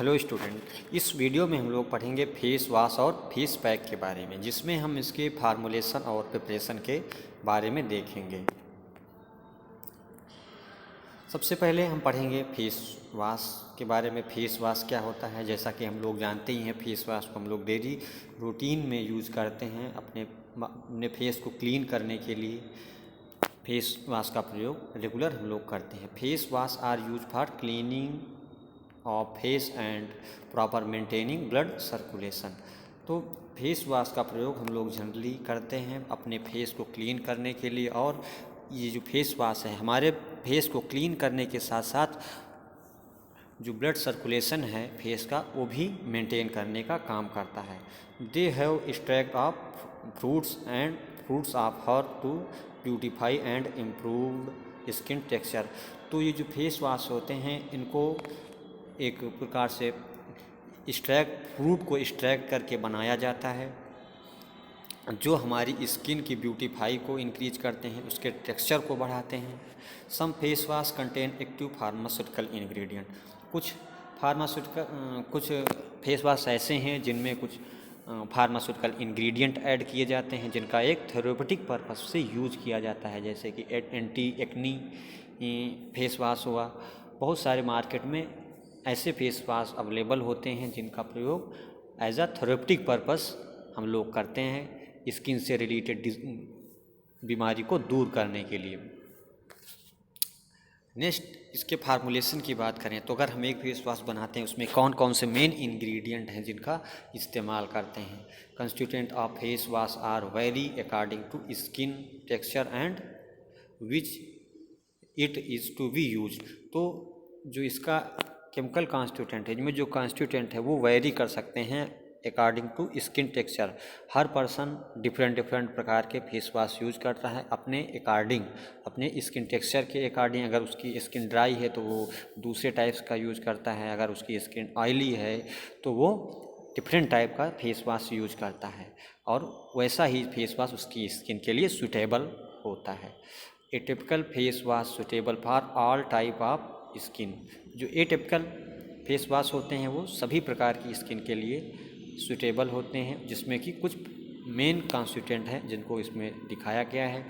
Hello student, इस video में हम लोग पढ़ेंगे फेस वॉश और फेस पैक के बारे में, जिसमें हम इसके फार्मूलेशन और प्रिपरेशन के बारे में देखेंगे। सबसे पहले हम पढ़ेंगे फेस वॉश के बारे में। फेस वॉश क्या होता है? जैसा कि हम लोग जानते ही हैं, फेस वॉश को हम लोग डेली रूटीन में यूज़ करते हैं अपने फेस को क्लीन करने के लिए। फेस वॉश का प्रयोग रेगुलर हम लोग करते हैं। Face wash are use for cleaning of face and proper maintaining blood circulation. तो फेस वॉश का प्रयोग हम लोग जनरली करते हैं अपने फेस को क्लीन करने के लिए, और ये जो फेस वॉश है हमारे फेस को क्लीन करने के साथ साथ जो ब्लड सर्कुलेशन है फेस का, वो भी मेंटेन करने का काम करता है। They have extract of fruits of herb to beautify and improve skin texture. तो ये जो फेस वॉश होते हैं इनको एक प्रकार से फ्रूट को एक्सट्रैक्ट करके बनाया जाता है, जो हमारी स्किन की ब्यूटीफाई को इंक्रीज करते हैं, उसके टेक्सचर को बढ़ाते हैं। Some face wash contain active pharmaceutical ingredient. कुछ फेस वॉश ऐसे हैं जिनमें कुछ फार्मास्यूटिकल इंग्रेडिएंट ऐड किए जाते हैं, जिनका एक थेरेप्यूटिक पर्पस से यूज किया जाता है, जैसे कि एंटी एक्नी फेस वॉश हुआ। बहुत सारे मार्केट में ऐसे फेस वॉश अवेलेबल होते हैं जिनका प्रयोग एज अ थेरेप्यूटिक पर्पस हम लोग करते हैं स्किन से रिलेटेड बीमारी को दूर करने के लिए। नेक्स्ट, इसके फार्मूलेशन की बात करें तो अगर हम एक फेस वॉश बनाते हैं उसमें कौन कौन से मेन इंग्रेडिएंट हैं जिनका इस्तेमाल करते हैं। Constituent of face wash are vary according to skin texture and which it is to be use. तो जो इसका केमिकल कॉन्स्टिट्यूएंट है, इनमें जो कॉन्स्टिट्यूएंट है वो वेरी कर सकते हैं अकॉर्डिंग टू स्किन टेक्सचर। हर पर्सन डिफरेंट प्रकार के फेस वॉश यूज करता है अपने अकॉर्डिंग, अपने स्किन टेक्सचर के अकॉर्डिंग। अगर उसकी स्किन ड्राई है तो वो दूसरे टाइप्स का यूज करता है, अगर उसकी स्किन ऑयली है तो वो डिफरेंट टाइप का फेस वॉश यूज करता है, और वैसा ही फेस वॉश उसकी स्किन के लिए सूटेबल होता है। ए typical face wash suitable for all type of skin. जो एटिपिकल फेस वॉश होते हैं वो सभी प्रकार की स्किन के लिए सूटेबल होते हैं, जिसमें कि कुछ मेन कॉन्स्टिट्यूएंट हैं जिनको इसमें दिखाया गया है।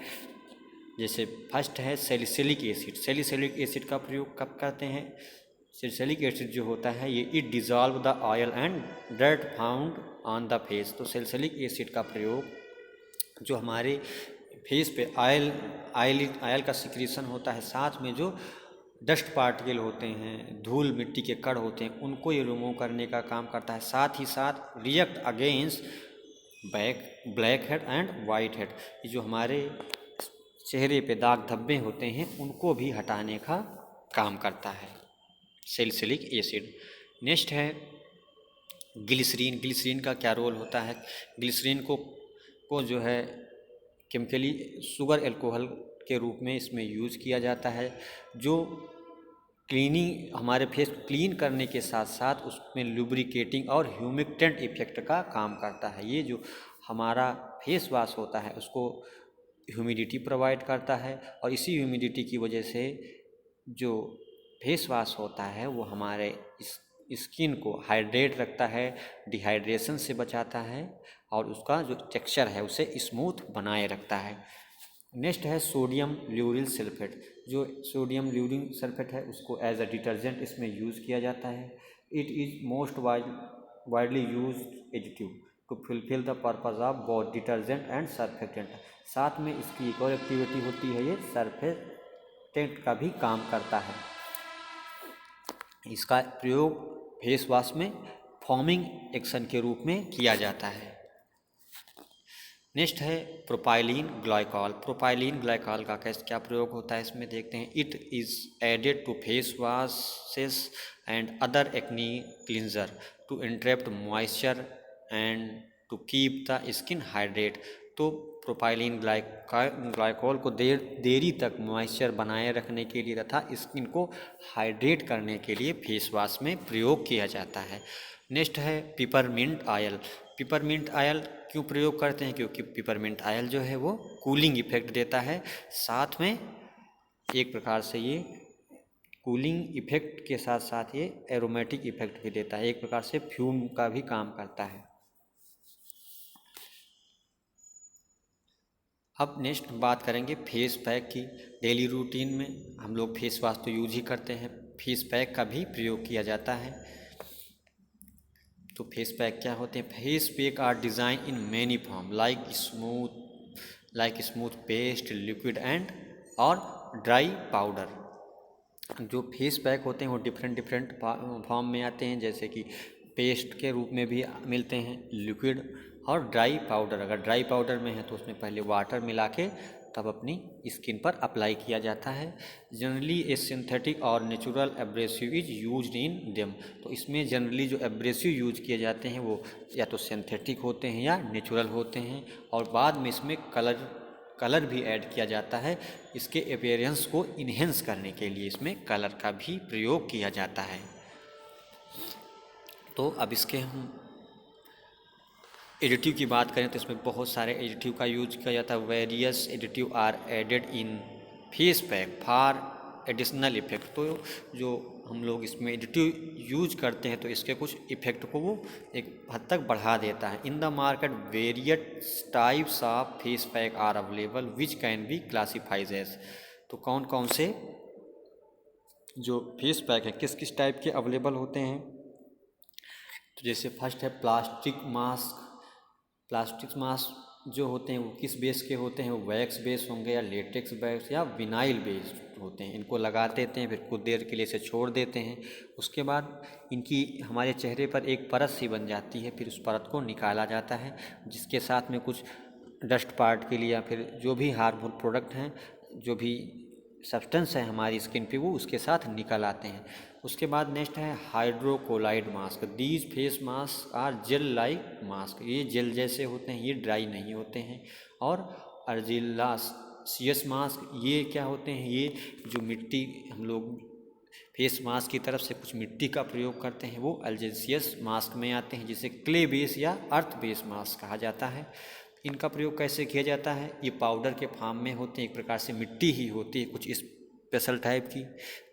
जैसे फर्स्ट है सैलिसिलिक एसिड। सैलिसिलिक एसिड का प्रयोग कब करते हैं? सैलिसिलिक एसिड जो होता है ये it dissolve the oil and dirt found on the face. तो सैलिसिलिक एसिड का प्रयोग जो हमारे फेस पे ऑयल का सिक्रीशन होता है, साथ में जो डस्ट पार्टिकल होते हैं, धूल मिट्टी के कण होते हैं, उनको ये रिमूव करने का काम करता है। साथ ही साथ react against black head and white head. ये जो हमारे चेहरे पे दाग धब्बे होते हैं उनको भी हटाने का काम करता है सैलिसिलिक एसिड। नेक्स्ट है ग्लिसरीन। ग्लिसरीन का क्या रोल होता है? ग्लिसरीन को जो है केमिकली शुगर एल्कोहल के रूप में इसमें यूज़ किया जाता है, जो हमारे फेस को क्लीन करने के साथ साथ उसमें लुब्रिकेटिंग और ह्यूमिक्टेंट इफेक्ट का काम करता है। ये जो हमारा फेस वॉश होता है उसको ह्यूमिडिटी प्रोवाइड करता है, और इसी ह्यूमिडिटी की वजह से जो फेस वॉश होता है वो हमारे स्किन को हाइड्रेट रखता है, डिहाइड्रेशन से बचाता है, और उसका जो टेक्सचर है उसे स्मूथ बनाए रखता है। नेक्स्ट है सोडियम ल्यूरिल सल्फेट। जो सोडियम ल्यूरिल सल्फेट है उसको एज अ डिटर्जेंट इसमें यूज़ किया जाता है। It is most widely use additive to fulfil the purpose of both detergent and surfactant. साथ में इसकी एक और एक्टिविटी होती है, ये सर्फेक्टेंट का भी काम करता है। इसका प्रयोग फेस वॉश में फॉर्मिंग एक्शन के रूप में किया जाता है। नेक्स्ट है प्रोपाइलीन ग्लाइकॉल। प्रोपाइलीन ग्लाइकॉल का क्या प्रयोग होता है इसमें देखते हैं। It is added to face washes and other acne cleanser to entrap moisture and to keep the skin hydrate. तो प्रोपाइलीन ग्लाइकॉल को देरी तक मॉइस्चर बनाए रखने के लिए तथा स्किन को हाइड्रेट करने के लिए फेस वॉश में प्रयोग किया जाता है। नेक्स्ट है पिपरमिंट ऑयल। पिपरमिंट ऑयल क्यों प्रयोग करते हैं? क्योंकि पिपरमिंट ऑयल जो है वो कूलिंग इफेक्ट देता है, साथ में एक प्रकार से ये कूलिंग इफेक्ट के साथ साथ ये एरोमेटिक इफेक्ट भी देता है, एक प्रकार से फ्यूम का भी काम करता है। अब नेक्स्ट बात करेंगे फेस पैक की। डेली रूटीन में हम लोग फेस वॉश तो यूज ही करते हैं, फेस पैक का भी प्रयोग किया जाता है। तो फेस पैक क्या होते हैं? Face pack are design in many form like smooth paste, liquid and और ड्राई पाउडर। जो फेस पैक होते हैं वो डिफरेंट फॉर्म में आते हैं, जैसे कि पेस्ट के रूप में भी मिलते हैं, लिक्विड और ड्राई पाउडर। अगर ड्राई पाउडर में है तो उसमें पहले वाटर मिला के तब अपनी स्किन पर अप्लाई किया जाता है। जनरली ए सिंथेटिक और natural abrasive is used in them. तो इसमें जनरली जो एब्रेसिव यूज किए जाते हैं वो या तो सिंथेटिक होते हैं या नेचुरल होते हैं, और बाद में इसमें कलर भी ऐड किया जाता है। इसके अपीयरेंस को इन्हेंस करने के लिए इसमें कलर का भी प्रयोग किया जाता है। तो अब इसके हम एडिटिव की बात करें तो इसमें बहुत सारे एडिटिव का यूज किया जाता है। Various additive are added in face pack for additional effect. तो जो हम लोग इसमें एडिटिव यूज करते हैं तो इसके कुछ इफेक्ट को वो एक हद तक बढ़ा देता है। In the market various types of face pack are available which can be classifies as. तो कौन कौन से जो फेस पैक है किस किस टाइप के अवेलेबल होते हैं? तो जैसे फर्स्ट है प्लास्टिक मास्क। प्लास्टिक मास्क जो होते हैं वो किस बेस के होते हैं? वो वैक्स बेस होंगे या लेटेक्स बेस या विनाइल बेस्ड होते हैं। इनको लगा देते हैं, फिर कुछ देर के लिए इसे छोड़ देते हैं। उसके बाद इनकी हमारे चेहरे पर एक परत सी बन जाती है, फिर उस परत को निकाला जाता है, जिसके साथ में कुछ डस्ट पार्ट के लिए या फिर जो भी हार्मफुल प्रोडक्ट हैं, जो भी सब्सटेंस है हमारी स्किन पे, वो उसके साथ निकल आते हैं। उसके बाद नेक्स्ट है hydrocolloid mask. These face mask are gel like mask. ये जेल जैसे होते हैं, ये ड्राई नहीं होते हैं। और अर्जिलासियस मास्क, ये क्या होते हैं? ये जो मिट्टी हम लोग फेस मास्क की तरफ से कुछ मिट्टी का प्रयोग करते हैं, वो अल्जेसियस मास्क में आते हैं, जिसे क्ले बेस या अर्थ बेस मास्क कहा जाता है। इनका प्रयोग कैसे किया जाता है? ये पाउडर के फॉर्म में होते हैं, एक प्रकार से मिट्टी ही होती है कुछ स्पेशल टाइप की,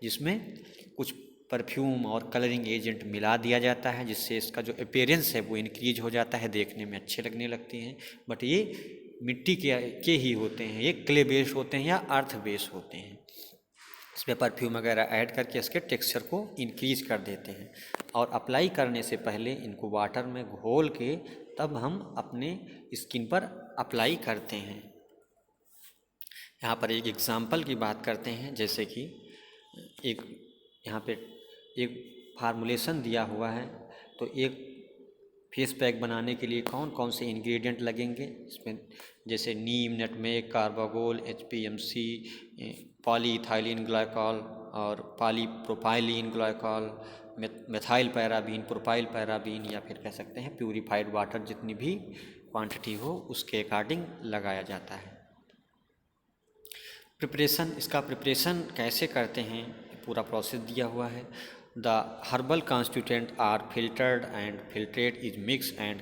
जिसमें कुछ परफ्यूम और कलरिंग एजेंट मिला दिया जाता है, जिससे इसका जो अपीयरेंस है वो इंक्रीज हो जाता है, देखने में अच्छे लगने लगती हैं। बट ये मिट्टी के ही होते हैं, ये क्ले बेस होते हैं या अर्थ बेस होते हैं। इसमें परफ्यूम वगैरह ऐड करके इसके टेक्सचर को इंक्रीज कर देते हैं। और अप्लाई करने से पहले इनको वाटर में घोल के तब हम अपने स्किन पर अप्लाई करते हैं। यहाँ पर एक एग्जाम्पल की बात करते हैं, जैसे कि एक यहाँ पे एक फार्मूलेशन दिया हुआ है। तो एक फेस पैक बनाने के लिए कौन कौन से इंग्रेडिएंट लगेंगे इसमें, जैसे नीम, नटमेग, कार्बागोल, HPMC, पॉलीइथाइलिन ग्लाइकॉल और polypropylene glycol, methyl paraben, propyl paraben, या फिर कह सकते हैं प्यूरिफाइड वाटर, जितनी भी क्वांटिटी हो उसके अकॉर्डिंग लगाया जाता है। प्रिपरेशन, इसका प्रिपरेशन कैसे करते हैं पूरा प्रोसेस दिया हुआ है। The herbal constituent are filtered and filtrate is mix and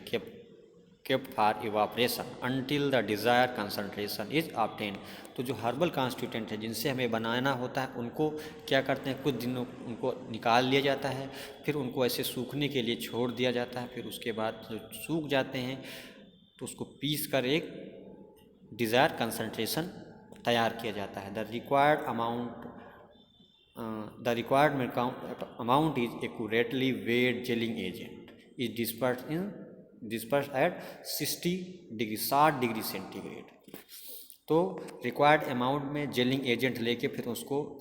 kept for evaporation until the desired concentration is obtained। तो जो हर्बल कॉन्स्टिट्यूएंट है जिनसे हमें बनाना होता है, उनको क्या करते हैं, कुछ दिनों उनको निकाल लिया जाता है, फिर उनको ऐसे सूखने के लिए छोड़ दिया जाता है। फिर उसके बाद जो सूख जाते हैं तो उसको पीस कर एक डिज़ायर कंसंट्रेशन तैयार किया जाता है। The required amount is accurately weight gelling agent is disperse at 60 degree centigrade. तो रिक्वायर्ड अमाउंट में जेलिंग एजेंट लेके फिर उसको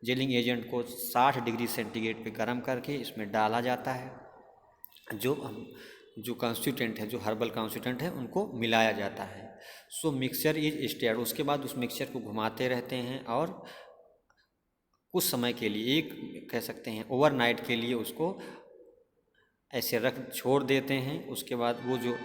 जेलिंग एजेंट को 60 डिग्री सेंटीग्रेड पे गर्म करके इसमें डाला जाता है। जो कॉन्स्टिट्यूएंट है, जो हर्बल कॉन्स्टिट्यूएंट है, उनको मिलाया जाता है। सो मिक्सचर इज स्टेयर्ड। उसके बाद उस मिक्सचर को घुमाते रहते हैं और कुछ समय के लिए, एक कह सकते हैं ओवरनाइट के लिए, उसको ऐसे छोड़ देते हैं। उसके बाद वो जो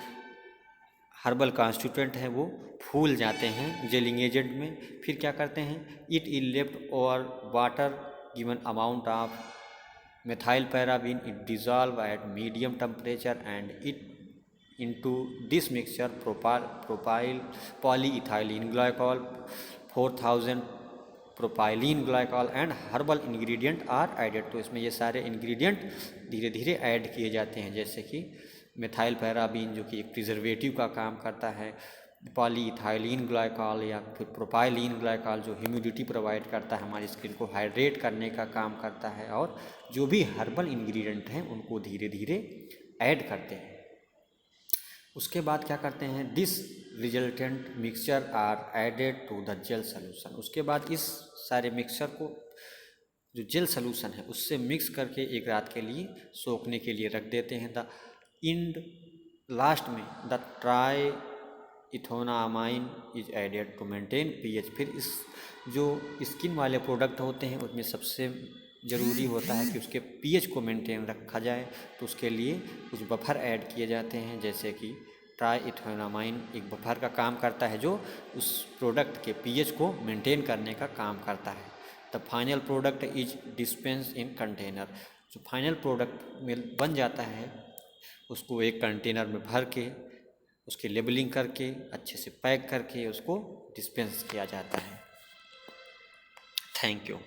हर्बल कॉन्स्टिट्यूएंट है वो फूल जाते हैं जेलिंग एजेंट में। फिर क्या करते हैं, it is left over water given amount of methyl paraben, it dissolve at medium temperature and it into this mixture polyethylene glycol 4000 propylene glycol and herbal ingredient are added. तो इसमें ये सारे ingredient धीरे धीरे ऐड किए जाते हैं, जैसे कि मिथाइल पैराबीन जो कि एक प्रिजर्वेटिव का काम करता है, पॉलीइथाइलिन ग्लाइकॉल या फिर प्रोपाइलीन ग्लाइकॉल जो ह्यूमिडिटी प्रोवाइड करता है, हमारी स्किन को हाइड्रेट करने का काम करता है, और जो भी हर्बल इंग्रेडिएंट हैं उनको धीरे धीरे ऐड करते हैं। उसके बाद क्या करते हैं, this resultant mixture are added to the gel solution. उसके बाद इस सारे मिक्सचर को जो जेल सोल्यूशन है उससे मिक्स करके एक रात के लिए सोखने के लिए रख देते हैं। द इंड लास्ट में the triethanolamine is added to maintain pH. फिर इस जो स्किन वाले प्रोडक्ट होते हैं उसमें सबसे ज़रूरी होता है कि उसके पीएच को मेंटेन रखा जाए, तो उसके लिए कुछ बफर ऐड किए जाते हैं, जैसे कि ट्राई इथोनामाइन एक बफर का काम करता है जो उस प्रोडक्ट के पीएच को मेंटेन करने का काम करता है। The final product is dispense in container. जो फाइनल प्रोडक्ट में बन जाता है उसको एक कंटेनर में भर के उसकी लेबलिंग करके अच्छे से पैक करके उसको डिस्पेंस किया जाता है। Thank you.